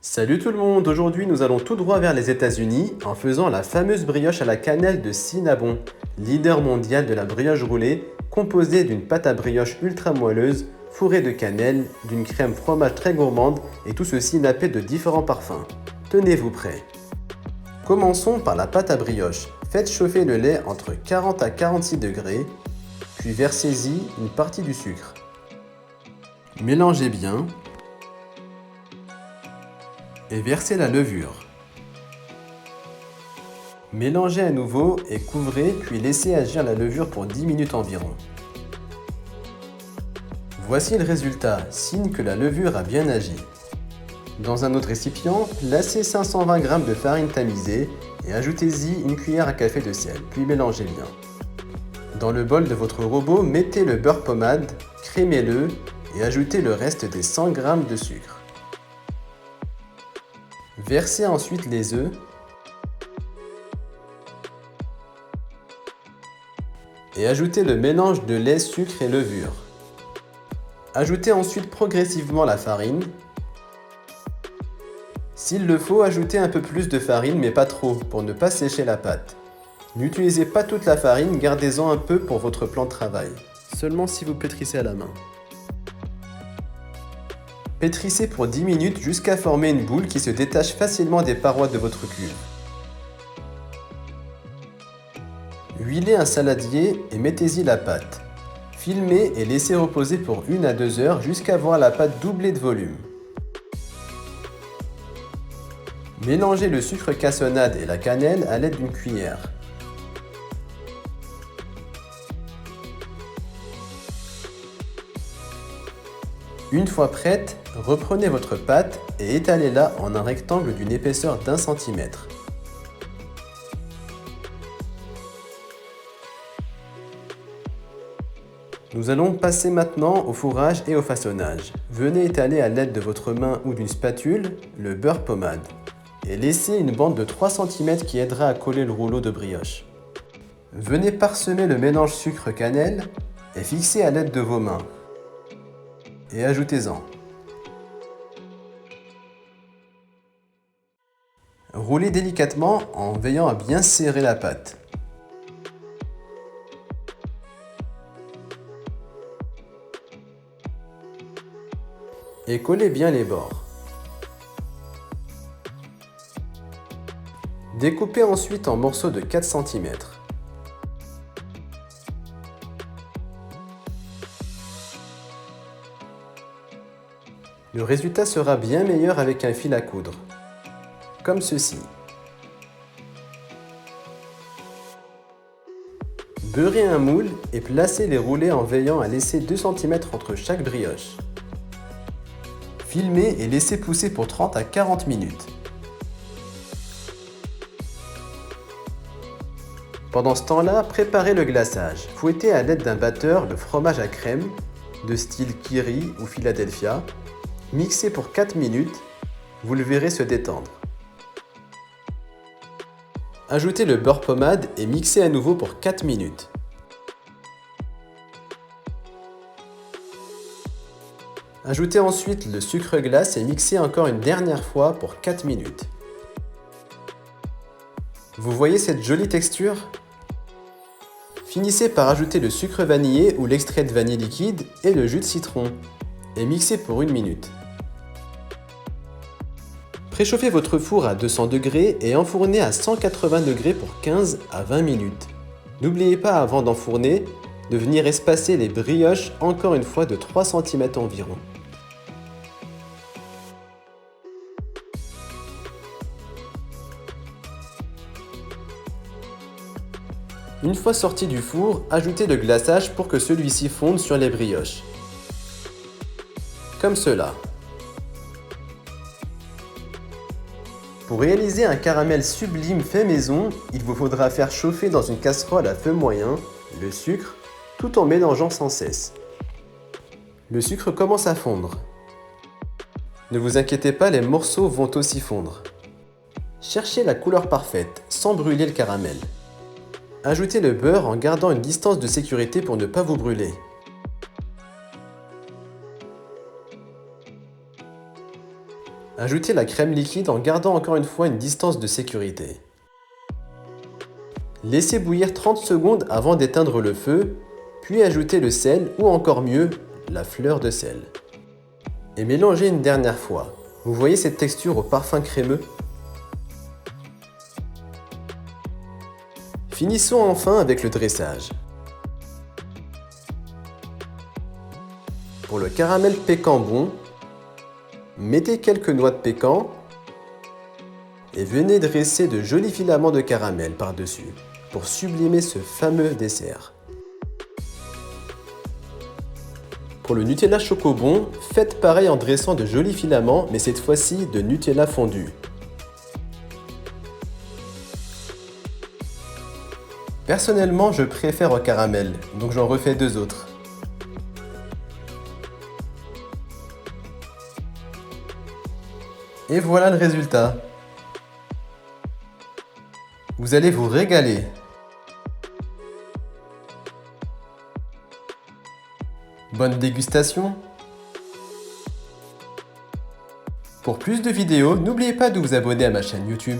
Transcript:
Salut tout le monde, aujourd'hui nous allons tout droit vers les États-Unis en faisant la fameuse brioche à la cannelle de Cinnabon, leader mondial de la brioche roulée, composée d'une pâte à brioche ultra moelleuse, fourrée de cannelle, d'une crème fromage très gourmande et tout ceci nappé de différents parfums. Tenez-vous prêts. Commençons par la pâte à brioche. Faites chauffer le lait entre 40 à 46 degrés, puis versez-y une partie du sucre. Mélangez bien et versez la levure. Mélangez à nouveau et couvrez puis laissez agir la levure pour 10 minutes environ. Voici le résultat, signe que la levure a bien agi. Dans un autre récipient, placez 520 g de farine tamisée et ajoutez-y une cuillère à café de sel, puis mélangez bien. Dans le bol de votre robot, mettez le beurre pommade, crémez-le et ajoutez le reste des 100 g de sucre. Versez ensuite les œufs et ajoutez le mélange de lait, sucre et levure. Ajoutez ensuite progressivement la farine. S'il le faut, ajoutez un peu plus de farine mais pas trop pour ne pas sécher la pâte. N'utilisez pas toute la farine, gardez-en un peu pour votre plan de travail, seulement si vous pétrissez à la main. Pétrissez pour 10 minutes jusqu'à former une boule qui se détache facilement des parois de votre cuve. Huilez un saladier et mettez-y la pâte. Filmez et laissez reposer pour 1 à 2 heures jusqu'à voir la pâte doubler de volume. Mélangez le sucre cassonade et la cannelle à l'aide d'une cuillère. Une fois prête, reprenez votre pâte et étalez-la en un rectangle d'une épaisseur d'1 cm. Nous allons passer maintenant au fourrage et au façonnage. Venez étaler à l'aide de votre main ou d'une spatule le beurre pommade et laissez une bande de 3 cm qui aidera à coller le rouleau de brioche. Venez parsemer le mélange sucre-cannelle et fixez à l'aide de vos mains. Et ajoutez-en. Roulez délicatement en veillant à bien serrer la pâte. Et collez bien les bords. Découpez ensuite en morceaux de 4 cm. Le résultat sera bien meilleur avec un fil à coudre, comme ceci. Beurrez un moule et placez les roulés en veillant à laisser 2 cm entre chaque brioche. Filmez et laissez pousser pour 30 à 40 minutes. Pendant ce temps-là, préparez le glaçage. Fouettez à l'aide d'un batteur le fromage à crème de style Kiri ou Philadelphia. Mixez pour 4 minutes, vous le verrez se détendre. Ajoutez le beurre pommade et mixez à nouveau pour 4 minutes. Ajoutez ensuite le sucre glace et mixez encore une dernière fois pour 4 minutes. Vous voyez cette jolie texture? Finissez par ajouter le sucre vanillé ou l'extrait de vanille liquide et le jus de citron et mixez pour 1 minute. Préchauffez votre four à 200 degrés et enfournez à 180 degrés pour 15 à 20 minutes. N'oubliez pas avant d'enfourner de venir espacer les brioches encore une fois de 3 cm environ. Une fois sorti du four, ajoutez le glaçage pour que celui-ci fonde sur les brioches. Comme cela. Pour réaliser un caramel sublime fait maison, il vous faudra faire chauffer dans une casserole à feu moyen le sucre tout en mélangeant sans cesse. Le sucre commence à fondre. Ne vous inquiétez pas, les morceaux vont aussi fondre. Cherchez la couleur parfaite sans brûler le caramel. Ajoutez le beurre en gardant une distance de sécurité pour ne pas vous brûler. Ajoutez la crème liquide en gardant encore une fois une distance de sécurité. Laissez bouillir 30 secondes avant d'éteindre le feu, puis ajoutez le sel ou encore mieux, la fleur de sel. Et mélangez une dernière fois. Vous voyez cette texture au parfum crémeux? Finissons enfin avec le dressage. Pour le caramel pécan bon, mettez quelques noix de pécan et venez dresser de jolis filaments de caramel par-dessus pour sublimer ce fameux dessert. Pour le Nutella Chocobon, faites pareil en dressant de jolis filaments, mais cette fois-ci de Nutella fondu. Personnellement, je préfère au caramel, donc j'en refais 2 autres. Et voilà le résultat. Vous allez vous régaler. Bonne dégustation! Pour plus de vidéos, n'oubliez pas de vous abonner à ma chaîne YouTube.